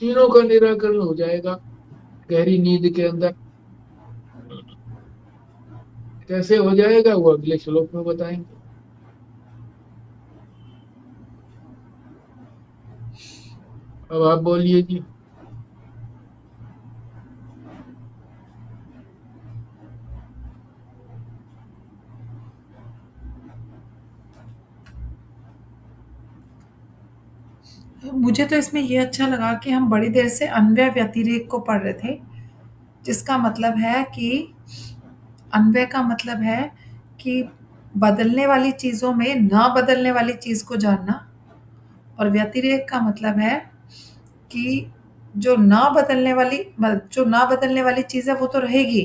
तीनों का निराकरण हो जाएगा गहरी नींद के अंदर। कैसे हो जाएगा वो अगले श्लोक में बताएंगे। अब आप बोलिए जी। मुझे तो इसमें ये अच्छा लगा कि हम बड़ी देर से अन्वय व्यतिरेक को पढ़ रहे थे, जिसका मतलब है कि अन्वय का मतलब है कि बदलने वाली चीज़ों में ना बदलने वाली चीज़ को जानना, और व्यतिरेक का मतलब है कि जो ना बदलने वाली चीज़ है वो तो रहेगी,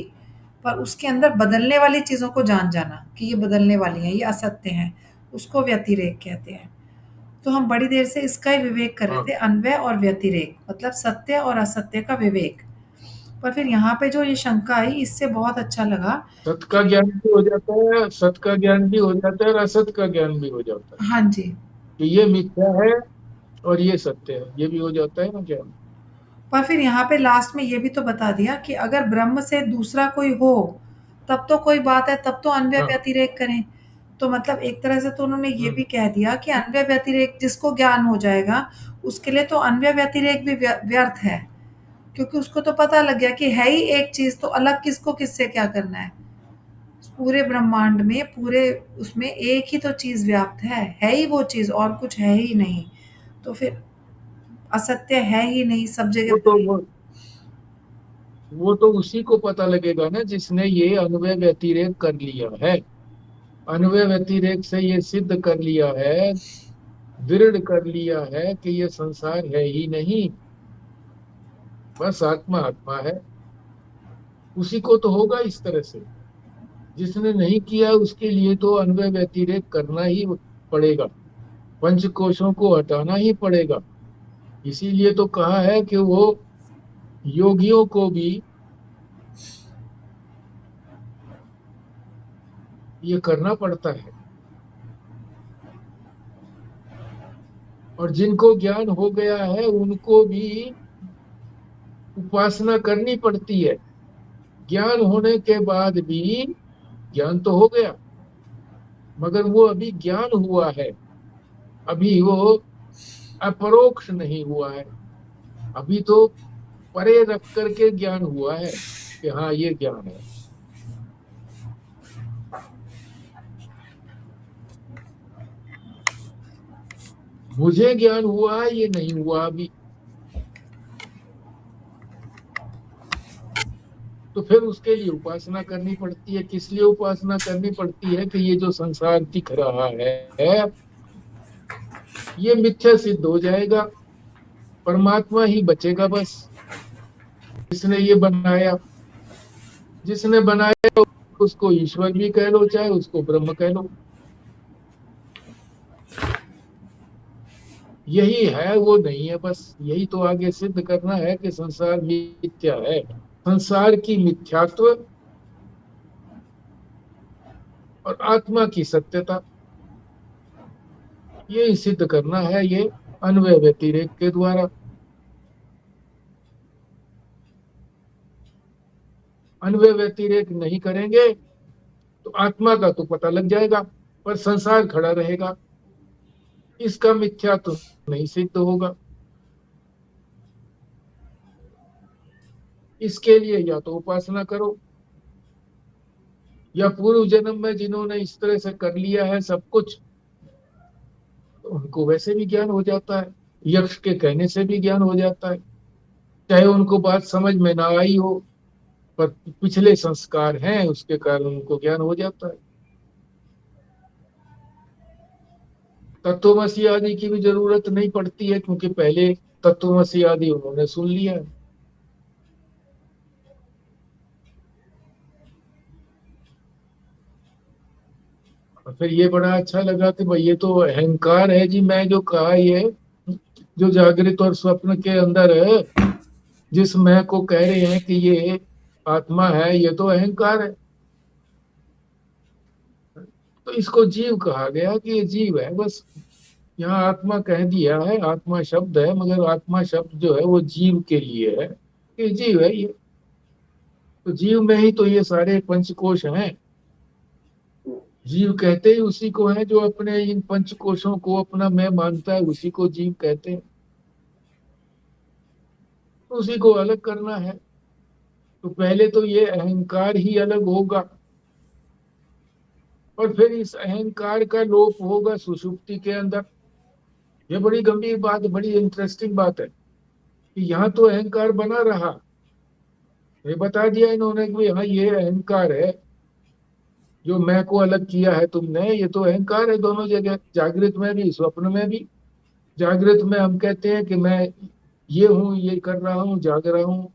पर उसके अंदर बदलने वाली चीज़ों को जान जाना कि ये बदलने वाली हैं, ये असत्य हैं, उसको व्यतिरेक कहते हैं। तो हम बड़ी देर से इसका ही विवेक कर रहे हाँ, थे, अन्वय और व्यतिरेक मतलब सत्य और असत्य का विवेक। पर फिर यहाँ पे जो ये शंका आई, इससे बहुत अच्छा लगा। सत का ज्ञान भी हो जाता है, सत का ज्ञान भी हो जाता है और असत का ज्ञान भी हो जाता है हाँ जी। कि ये मिथ्या है और ये सत्य है, ये भी हो जाता है ना ज्ञान। पर फिर यहाँ पे लास्ट में ये भी तो बता दिया कि अगर ब्रह्म से दूसरा कोई हो तब तो कोई बात है, तब तो अन्वय हाँ, व्यतिरेक करें। तो मतलब एक तरह से तो उन्होंने ये भी हम्म, कह दिया कि अन्वय व्यतिरेक जिसको ज्ञान हो जाएगा उसके लिए तो अन्वय व्यतिरेक भी व्यर्थ है, क्योंकि उसको तो पता लग गया कि है ही एक चीज, तो अलग किसको किससे क्या करना है। पूरे ब्रह्मांड में, पूरे उसमें एक ही तो चीज़ व्याप्त है ही वो चीज़, और कुछ है ही नहीं। तो फिर असत्य है ही नहीं, सब जगह वो पर तो ही। वो तो उसी को पता लगेगा ना जिसने ये अन्वय व्यतिरेक कर लिया है। अन्वय व्यतिरेक से ये सिद्ध कर लिया है, दृढ़ कर लिया है कि ये संसार है ही नहीं, बस आत्मा आत्मा है। उसी को तो होगा इस तरह से। जिसने नहीं किया उसके लिए तो अन्वय व्यतिरेक करना ही पड़ेगा, पंच कोशों को हटाना ही पड़ेगा। इसीलिए तो कहा है कि वो योगियों को भी ये करना पड़ता है, और जिनको ज्ञान हो गया है उनको भी उपासना करनी पड़ती है। ज्ञान होने के बाद भी, ज्ञान तो हो गया मगर वो अभी ज्ञान हुआ है, अभी वो अपरोक्ष नहीं हुआ है। अभी तो परे रख करके ज्ञान हुआ है कि हाँ ये ज्ञान है। मुझे ज्ञान हुआ है, ये नहीं हुआ अभी। तो फिर उसके लिए उपासना करनी पड़ती है। किस लिए उपासना करनी पड़ती है? कि ये जो संसार दिख रहा है ये मिथ्या सिद्ध हो जाएगा, परमात्मा ही बचेगा बस। जिसने ये बनाया, जिसने बनाया उसको ईश्वर भी कह लो, चाहे उसको ब्रह्म कह लो, यही है वो नहीं है। बस यही तो आगे सिद्ध करना है कि संसार मिथ्या है। संसार की मिथ्यात्व और आत्मा की सत्यता, ये सिद्ध करना है, ये अन्वय व्यतिरेक के द्वारा। अन्वय व्यतिरेक नहीं करेंगे तो आत्मा का तो पता लग जाएगा, पर संसार खड़ा रहेगा, इसका मिथ्या तो नहीं सिद्ध होगा। इसके लिए या तो उपासना करो, या पूर्व जन्म में जिन्होंने इस तरह से कर लिया है सब कुछ, तो उनको वैसे भी ज्ञान हो जाता है, यक्ष के कहने से भी ज्ञान हो जाता है, चाहे उनको बात समझ में ना आई हो, पर पिछले संस्कार हैं उसके कारण उनको ज्ञान हो जाता है। तत्वमसी आदि की भी जरूरत नहीं पड़ती है, क्योंकि पहले तत्वमसी आदि उन्होंने सुन लिया है। और फिर ये बड़ा अच्छा लगा कि भाई ये तो अहंकार है जी, मैं जो कहा, ये जो जागृत और स्वप्न के अंदर है, जिस मैं को कह रहे हैं कि ये आत्मा है, ये तो अहंकार है। तो इसको जीव कहा गया कि ये जीव है बस। यहाँ आत्मा कह दिया है, आत्मा शब्द है, मगर आत्मा शब्द जो है वो जीव के लिए है, ये जीव है ये। तो जीव में ही तो ये सारे पंचकोश हैं। जीव कहते ही उसी को है जो अपने इन पंचकोशों को अपना मैं मानता है, उसी को जीव कहते हैं। तो उसी को अलग करना है, तो पहले तो ये अहंकार ही अलग होगा, और फिर इस अहंकार का लोप होगा सुषुप्ति के अंदर। ये बड़ी गंभीर बात, बड़ी इंटरेस्टिंग बात है कि यहाँ तो अहंकार बना रहा, ये बता दिया इन्होंने कि हाँ ये अहंकार है, जो मैं को अलग किया है तुमने, ये तो अहंकार है दोनों जगह, जागृत में भी स्वप्न में भी। जागृत में हम कहते हैं कि मैं ये हूँ, ये कर रहा हूँ, जाग रहा हूँ,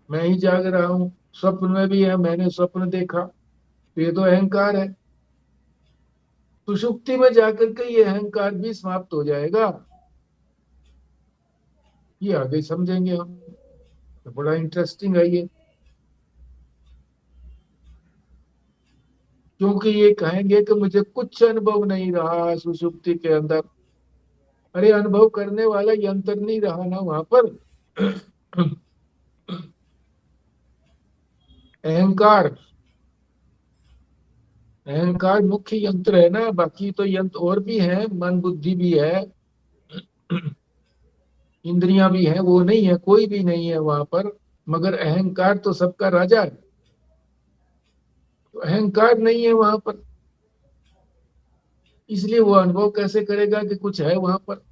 मैं ही जाग रहा हूँ। स्वप्न में भी है, मैंने स्वप्न देखा, तो ये तो अहंकार है। सुषुप्ति में जाकर के ये अहंकार भी समाप्त हो जाएगा, ये आगे समझेंगे हम। तो बड़ा इंटरेस्टिंग है ये, क्योंकि ये कहेंगे कि मुझे कुछ अनुभव नहीं रहा सुषुप्ति के अंदर। अरे अनुभव करने वाला यंत्र नहीं रहा ना वहां पर। अहंकार, अहंकार मुख्य यंत्र है ना, बाकी तो यंत्र और भी है, मन बुद्धि भी है, इंद्रियां भी हैं, वो नहीं है, कोई भी नहीं है वहां पर, मगर अहंकार तो सबका राजा है। तो अहंकार नहीं है वहां पर, इसलिए वो अनुभव कैसे करेगा कि कुछ है वहां पर?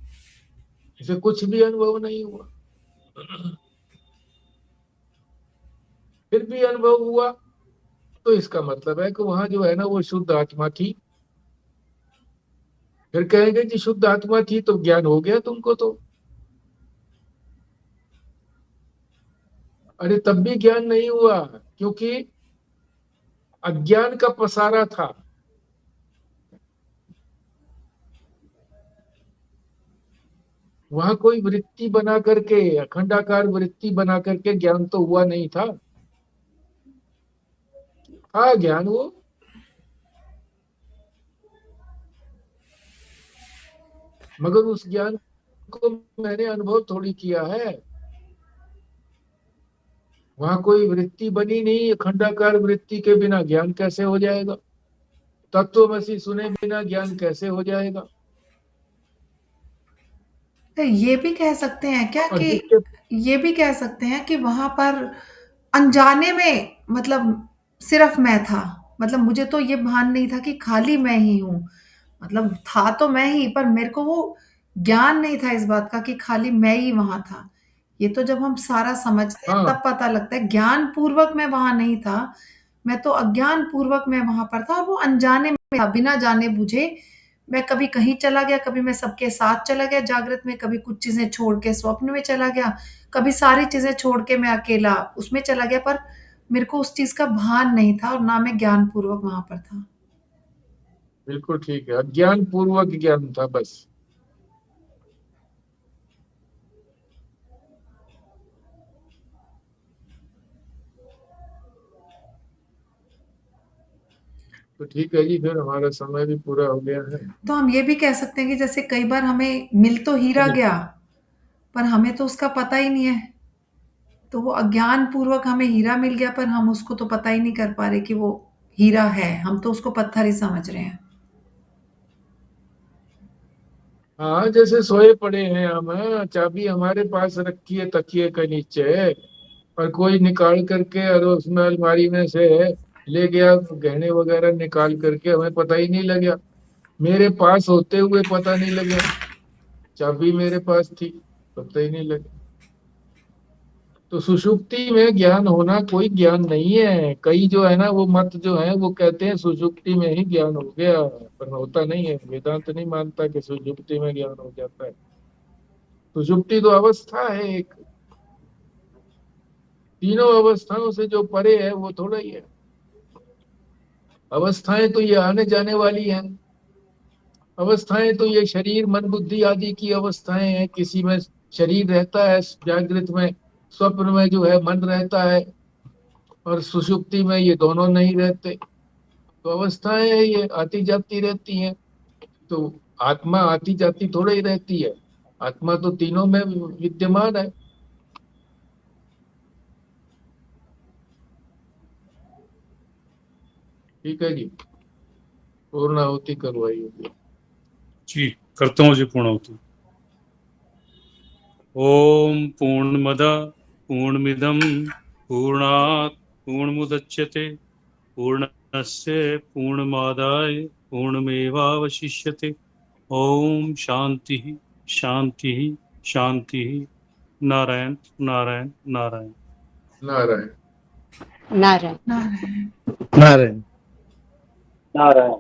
इसे कुछ भी अनुभव नहीं हुआ। फिर भी अनुभव हुआ तो इसका मतलब है कि वहां जो है ना वो शुद्ध आत्मा थी। फिर कहेंगे कि शुद्ध आत्मा थी तो ज्ञान हो गया तुमको तो। अरे तब भी ज्ञान नहीं हुआ, क्योंकि अज्ञान का पसारा था। वहां कोई वृत्ति बना करके, अखंडाकार वृत्ति बना करके ज्ञान तो हुआ नहीं था। ज्ञान वो, मगर उस ज्ञान को मैंने अनुभव थोड़ी किया है। वहां कोई वृत्ति बनी नहीं, अखंडाकार वृत्ति के बिना ज्ञान कैसे हो जाएगा? तत्वमसि सुने बिना ज्ञान कैसे हो जाएगा? तो ये भी कह सकते हैं क्या और कि जिसके, ये भी कह सकते हैं कि वहां पर अनजाने में मतलब सिर्फ मैं था। मतलब मुझे तो ये भान नहीं था कि खाली मैं ही हूँ। मतलब था तो मैं ही, पर मेरे को वो ज्ञान नहीं था इस बात का कि खाली मैं ही वहां था। ये तो जब हम सारा समझते हैं हाँ तब पता लगता है, ज्ञान पूर्वक मैं वहां नहीं था। मैं तो अज्ञान पूर्वक मैं वहां पर था, और वो अनजाने में था, बिना जाने बुझे। मैं कभी कहीं चला गया, कभी मैं सबके साथ चला गया जागृत में, कभी कुछ चीजें छोड़ के स्वप्न में चला गया, कभी सारी चीजें छोड़ के मैं अकेला उसमें चला गया। पर मेरे को उस चीज का भान नहीं था, और ना मैं ज्ञान पूर्वक वहां पर था। बिल्कुल ठीक है, अज्ञान पूर्वक ज्ञान था बस। तो ठीक है जी, फिर हमारा समय भी पूरा हो गया है। तो हम ये भी कह सकते हैं कि जैसे कई बार हमें मिल तो हीरा चलिए। गया, पर हमें तो उसका पता ही नहीं है। तो वो अज्ञान पूर्वक हमें हीरा मिल गया, पर हम उसको तो पता ही नहीं कर पा रहे कि वो हीरा है। हम तो उसको पत्थर ही समझ रहे हैं। हाँ, जैसे सोए पड़े हैं हम, चाबी हमारे पास रखी है तकिए के नीचे, और कोई निकाल करके और उसमें अलमारी में से ले गया, गहने वगैरह निकाल करके, हमें पता ही नहीं लगा। मेरे पास होते हुए पता नहीं लगा, चाबी मेरे पास थी, पता ही नहीं लगा। तो सुषुप्ति में ज्ञान होना कोई ज्ञान नहीं है। कई जो है ना वो मत जो है वो कहते हैं सुषुप्ति में ही ज्ञान हो गया, पर होता नहीं है। वेदांत नहीं मानता कि सुषुप्ति में ज्ञान हो जाता है। सुषुप्ति तो अवस्था है एक, तीनों अवस्थाओं से जो परे है वो थोड़ा ही है। अवस्थाएं तो ये आने जाने वाली हैं। अवस्थाएं तो ये शरीर मन बुद्धि आदि की अवस्थाएं हैं। किसी में शरीर रहता है जागृत में, स्वप्न में जो है मन रहता है, और सुषुप्ति में ये दोनों नहीं रहते। तो अवस्थाएं हैं, ये आती जाती रहती हैं। तो आत्मा आती जाती थोड़ा ही रहती है। आत्मा तो तीनों में विद्यमान है। ठीक है जी, पूर्णाहुति करवाइए। जी करता हूँ जी पूर्णाहुति। ओम पूर्णमद पूर्णमिदं पूर्णात् पूर्णमुदच्यते पूर्णस्य पूर्णमादाय पूर्णमेवावशिष्यते। ओम शांति शांति शांति। नारायण नारायण नारायण। नारायण नारायण नारायण नारायण नारायण।